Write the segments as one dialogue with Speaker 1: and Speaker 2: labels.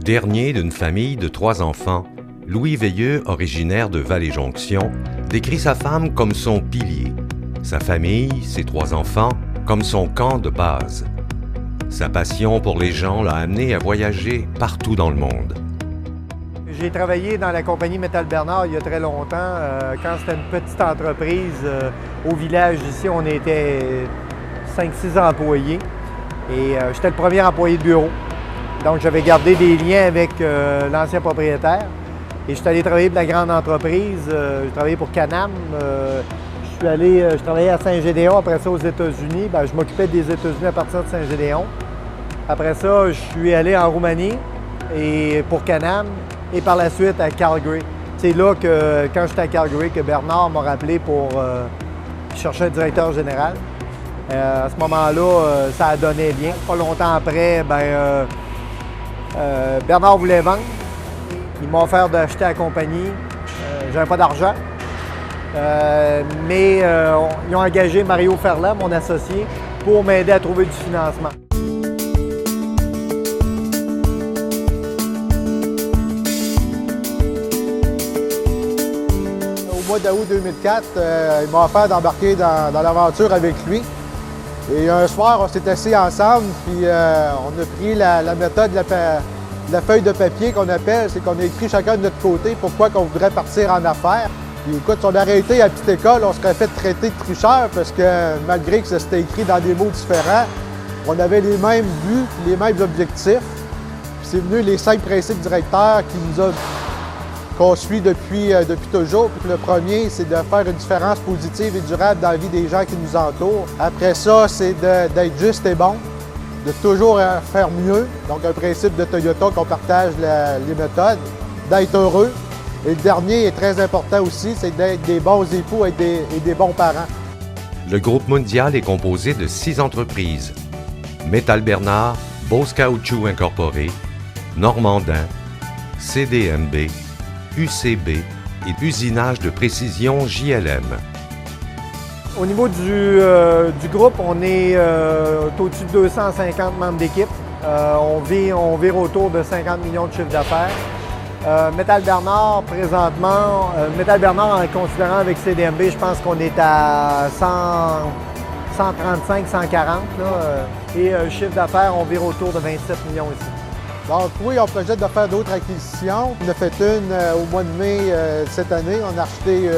Speaker 1: Dernier d'une famille de 3 enfants, Louis Veilleux, originaire de Vallée-Jonction, décrit sa femme comme son pilier, sa famille, ses 3 enfants, comme son camp de base. Sa passion pour les gens l'a amené à voyager partout dans le monde.
Speaker 2: J'ai travaillé dans la compagnie Métal Bernard il y a très longtemps, quand c'était une petite entreprise. Au village ici, on était 5-6 employés et j'étais le premier employé de bureau. Donc j'avais gardé des liens avec l'ancien propriétaire et je suis allé travailler pour la grande entreprise. J'ai travaillé pour Can-Am. Je travaillais à Saint-Gédéon, après ça aux États-Unis. Je m'occupais des États-Unis à partir de Saint-Gédéon. Après ça, je suis allé en Roumanie et pour Can-Am et par la suite à Calgary. C'est là que, quand j'étais à Calgary, que Bernard m'a rappelé pour chercher un directeur général. À ce moment-là, ça a donné bien. Pas longtemps après, Bernard voulait vendre. Il m'a offert d'acheter la compagnie. J'avais pas d'argent. Mais ils ont engagé Mario Ferland, mon associé, pour m'aider à trouver du financement. Au mois d'août 2004, il m'a offert d'embarquer dans l'aventure avec lui. Et un soir, on s'est assis ensemble, puis on a pris la méthode de la feuille de papier qu'on appelle, c'est qu'on a écrit chacun de notre côté pourquoi on voudrait partir en affaires. Puis écoute, si on avait été à la petite école, on serait fait traiter de tricheur parce que malgré que ça s'était écrit dans des mots différents, on avait les mêmes buts, les mêmes objectifs. Puis c'est venu les 5 principes directeurs qu'on suit depuis toujours. Puis le premier, c'est de faire une différence positive et durable dans la vie des gens qui nous entourent. Après ça, c'est d'être juste et bon, de toujours faire mieux. Donc un principe de Toyota qu'on partage les méthodes, d'être heureux. Et le dernier est très important aussi, c'est d'être des bons époux et des bons parents.
Speaker 1: Le groupe mondial est composé de 6 entreprises. Métal Bernard, Beauce Caoutchouc Incorporé, Normandin, CDMB, UCB et Usinage de précision JLM.
Speaker 2: Au niveau du groupe, on est au-dessus de 250 membres d'équipe. On vire autour de 50 millions de chiffres d'affaires. Métal Bernard, présentement, Métal Bernard en considérant avec CDMB, je pense qu'on est à 135, 140. Et chiffre d'affaires, on vire autour de 27 millions ici. Donc oui, on projette de faire d'autres acquisitions. On a fait une au mois de mai cette année. On a acheté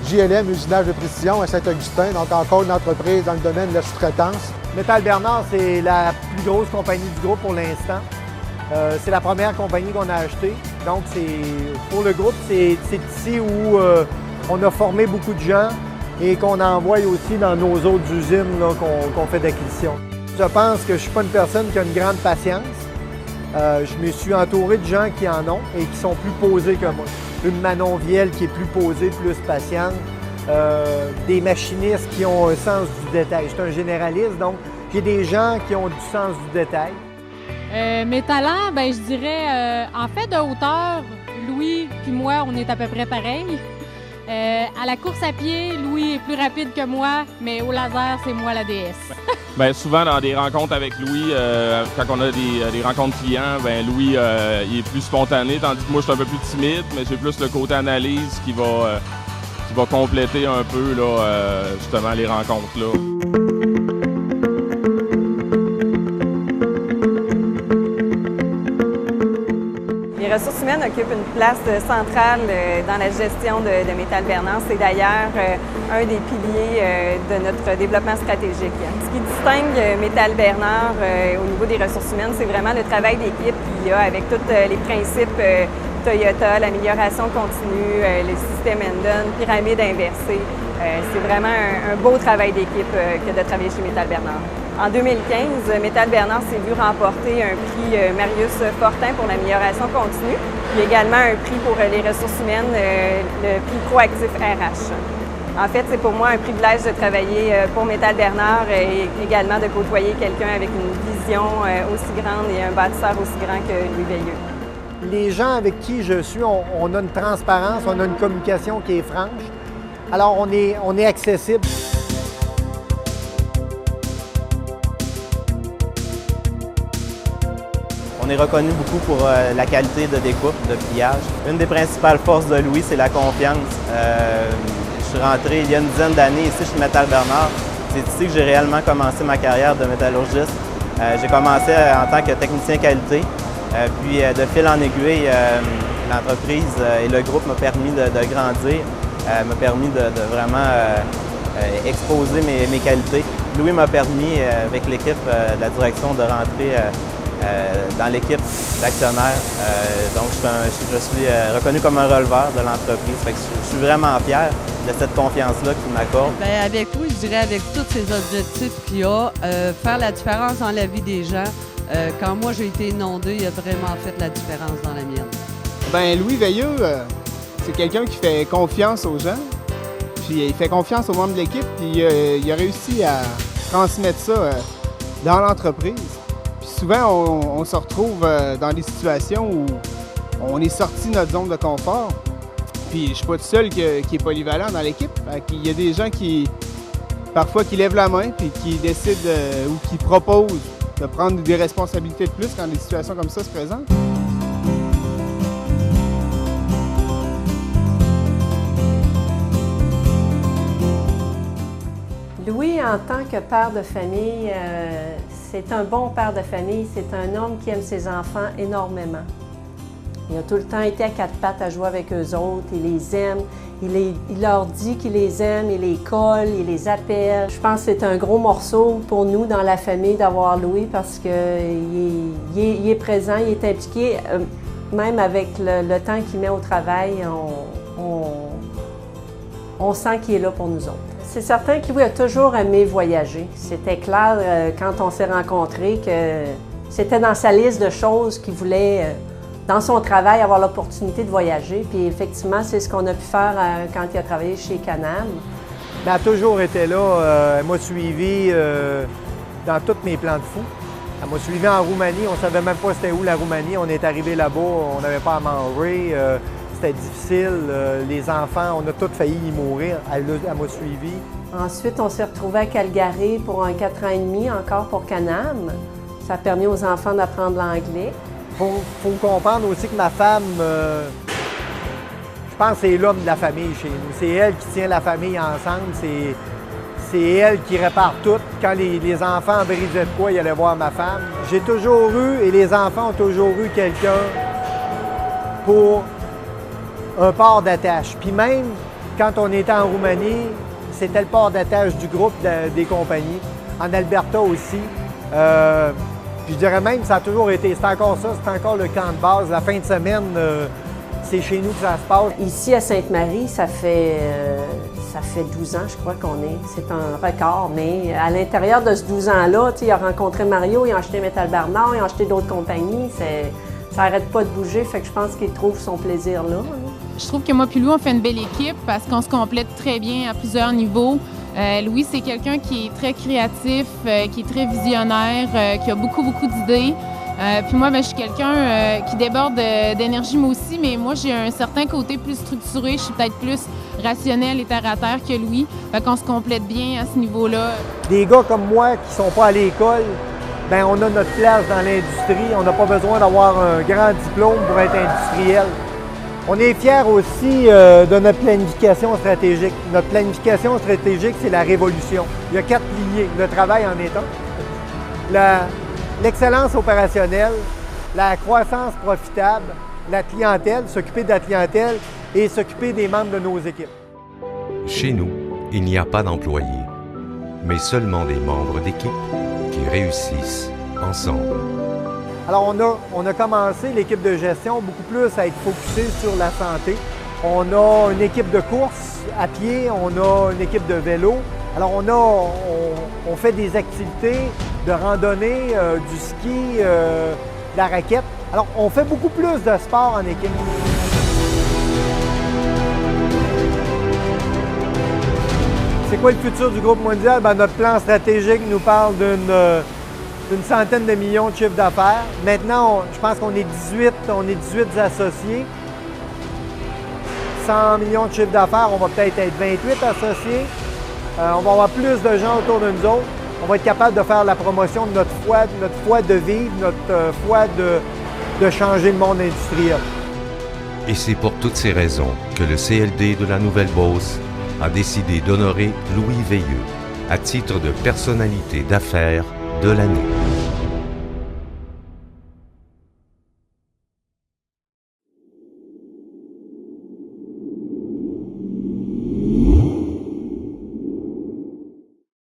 Speaker 2: JLM, Usinage de précision à Saint-Augustin, donc encore une entreprise dans le domaine de la sous-traitance. Métal Bernard, c'est la plus grosse compagnie du groupe pour l'instant. C'est la première compagnie qu'on a achetée. Donc, pour le groupe, c'est ici où on a formé beaucoup de gens et qu'on envoie aussi dans nos autres usines qu'on fait d'acquisition. Je pense que je ne suis pas une personne qui a une grande patience. Je me suis entouré de gens qui en ont et qui sont plus posés que moi. Une Manon Viel qui est plus posée, plus patiente. Des machinistes qui ont un sens du détail. Je suis un généraliste, donc j'ai des gens qui ont du sens du détail.
Speaker 3: Mes talents, je dirais, en fait, de hauteur, Louis puis moi, on est à peu près pareils. À la course à pied, Louis est plus rapide que moi, mais au laser, c'est moi la déesse.
Speaker 4: Souvent, dans des rencontres avec Louis, quand on a des rencontres clients, Louis il est plus spontané, tandis que moi, je suis un peu plus timide, mais j'ai plus le côté analyse qui va compléter un peu justement les rencontres là.
Speaker 5: Les ressources humaines occupent une place centrale dans la gestion de Métal Bernard. C'est d'ailleurs un des piliers de notre développement stratégique. Ce qui distingue Métal Bernard au niveau des ressources humaines, c'est vraiment le travail d'équipe qu'il y a avec tous les principes Toyota, l'amélioration continue, le système Hendon, pyramide inversée. C'est vraiment un beau travail d'équipe que de travailler chez Métal Bernard. En 2015, Métal Bernard s'est vu remporter un prix Marius Fortin pour l'amélioration continue, puis également un prix pour les ressources humaines, le prix Proactif RH. En fait, c'est pour moi un privilège de travailler pour Métal Bernard et également de côtoyer quelqu'un avec une vision aussi grande et un bâtisseur aussi grand que Louis Veilleux.
Speaker 2: Les gens avec qui je suis, on a une transparence, on a une communication qui est franche. Alors, on est accessible.
Speaker 6: On est reconnu beaucoup pour la qualité de découpe, de pliage. Une des principales forces de Louis, c'est la confiance. Je suis rentré il y a une dizaine d'années ici chez Métal Bernard. C'est ici que j'ai réellement commencé ma carrière de métallurgiste. J'ai commencé en tant que technicien qualité, puis de fil en aiguille, l'entreprise et le groupe m'ont permis de grandir, m'a permis de vraiment exposer mes qualités. Louis m'a permis, avec l'équipe de la direction, de rentrer dans l'équipe d'actionnaires. Donc, je suis reconnu comme un releveur de l'entreprise. Je suis vraiment fier de cette confiance-là qu'il m'accorde.
Speaker 7: Bien, avec Louis, je dirais avec tous ces objectifs qu'il a, faire la différence dans la vie des gens. Quand moi j'ai été inondée, il a vraiment fait la différence dans la mienne.
Speaker 8: Bien, Louis Veilleux, c'est quelqu'un qui fait confiance aux gens. Puis il fait confiance aux membres de l'équipe, puis il a réussi à transmettre ça dans l'entreprise. Puis souvent, on se retrouve dans des situations où on est sorti de notre zone de confort. Puis je suis pas tout seul qui est polyvalent dans l'équipe. Il y a des gens qui, parfois, qui lèvent la main, puis qui décident ou qui proposent de prendre des responsabilités de plus quand des situations comme ça se présentent.
Speaker 9: Louis, en tant que père de famille, c'est un bon père de famille. C'est un homme qui aime ses enfants énormément. Il a tout le temps été à quatre pattes à jouer avec eux autres. Il les aime. Il leur dit qu'il les aime, il les colle, il les appelle. Je pense que c'est un gros morceau pour nous dans la famille d'avoir Louis parce qu'il est présent, il est impliqué. Même avec le temps qu'il met au travail, on sent qu'il est là pour nous autres. C'est certain que Louis a toujours aimé voyager. C'était clair quand on s'est rencontrés que c'était dans sa liste de choses qu'il voulait, dans son travail, avoir l'opportunité de voyager. Puis effectivement, c'est ce qu'on a pu faire quand il a travaillé chez Can-Am.
Speaker 2: Elle a toujours été là. Elle m'a suivi dans tous mes plans de fou. Elle m'a suivi en Roumanie. On ne savait même pas c'était où la Roumanie. On est arrivé là-bas, on n'avait pas à manger. C'était difficile. Les enfants, on a tous failli y mourir. Elle m'a suivi. Ensuite, on s'est retrouvés à Calgary pour un 4 ans et demi, encore pour Can-Am. Ça a permis aux enfants d'apprendre l'anglais. Il faut comprendre aussi que ma femme, je pense que c'est l'homme de la famille chez nous. C'est elle qui tient la famille ensemble. C'est elle qui répare tout. Quand les enfants brisaient de quoi, ils allaient voir ma femme. J'ai toujours eu, et les enfants ont toujours eu quelqu'un pour un port d'attache. Puis même quand on était en Roumanie, c'était le port d'attache du groupe des compagnies. En Alberta aussi. Puis je dirais même, ça a toujours été, c'est encore ça, c'est encore le camp de base. La fin de semaine, c'est chez nous que ça se passe. Ici à Sainte-Marie, ça fait 12 ans, je crois qu'on est. C'est un record, mais à l'intérieur de ce 12 ans-là, il a rencontré Mario, il a acheté Métal Bernard, il a acheté d'autres compagnies. Ça n'arrête pas de bouger, fait que je pense qu'il trouve son plaisir là.
Speaker 3: Je trouve que moi puis Louis, on fait une belle équipe parce qu'on se complète très bien à plusieurs niveaux. Louis, c'est quelqu'un qui est très créatif, qui est très visionnaire, qui a beaucoup d'idées. Puis moi, je suis quelqu'un qui déborde d'énergie moi aussi, mais moi, j'ai un certain côté plus structuré. Je suis peut-être plus rationnel et terre-à-terre que Louis. Fait qu'on se complète bien à ce niveau-là. Des gars comme moi qui sont pas à l'école, bien, on a notre place dans l'industrie. On n'a pas besoin d'avoir un grand diplôme pour être industriel. On est fiers aussi de notre planification stratégique. Notre planification stratégique, c'est la révolution. Il y a 4 piliers. Le travail en est un. L'excellence opérationnelle, la croissance profitable, la clientèle, s'occuper de la clientèle et s'occuper des membres de nos équipes.
Speaker 1: Chez nous, il n'y a pas d'employés, mais seulement des membres d'équipe qui réussissent ensemble.
Speaker 2: Alors, on a commencé l'équipe de gestion beaucoup plus à être focusé sur la santé. On a une équipe de course à pied, on a une équipe de vélo. Alors, on fait des activités de randonnée, du ski, de la raquette. Alors, on fait beaucoup plus de sport en équipe. C'est quoi le futur du groupe mondial? Bien, notre plan stratégique nous parle d'une centaine de millions de chiffres d'affaires. Maintenant, je pense qu'on est 18 associés. 100 millions de chiffres d'affaires, on va peut-être être 28 associés. On va avoir plus de gens autour de nous autres. On va être capable de faire la promotion de notre foi de vivre, notre foi de changer le monde industriel.
Speaker 1: Et c'est pour toutes ces raisons que le CLD de la Nouvelle-Beauce a décidé d'honorer Louis Veilleux à titre de personnalité d'affaires de l'année.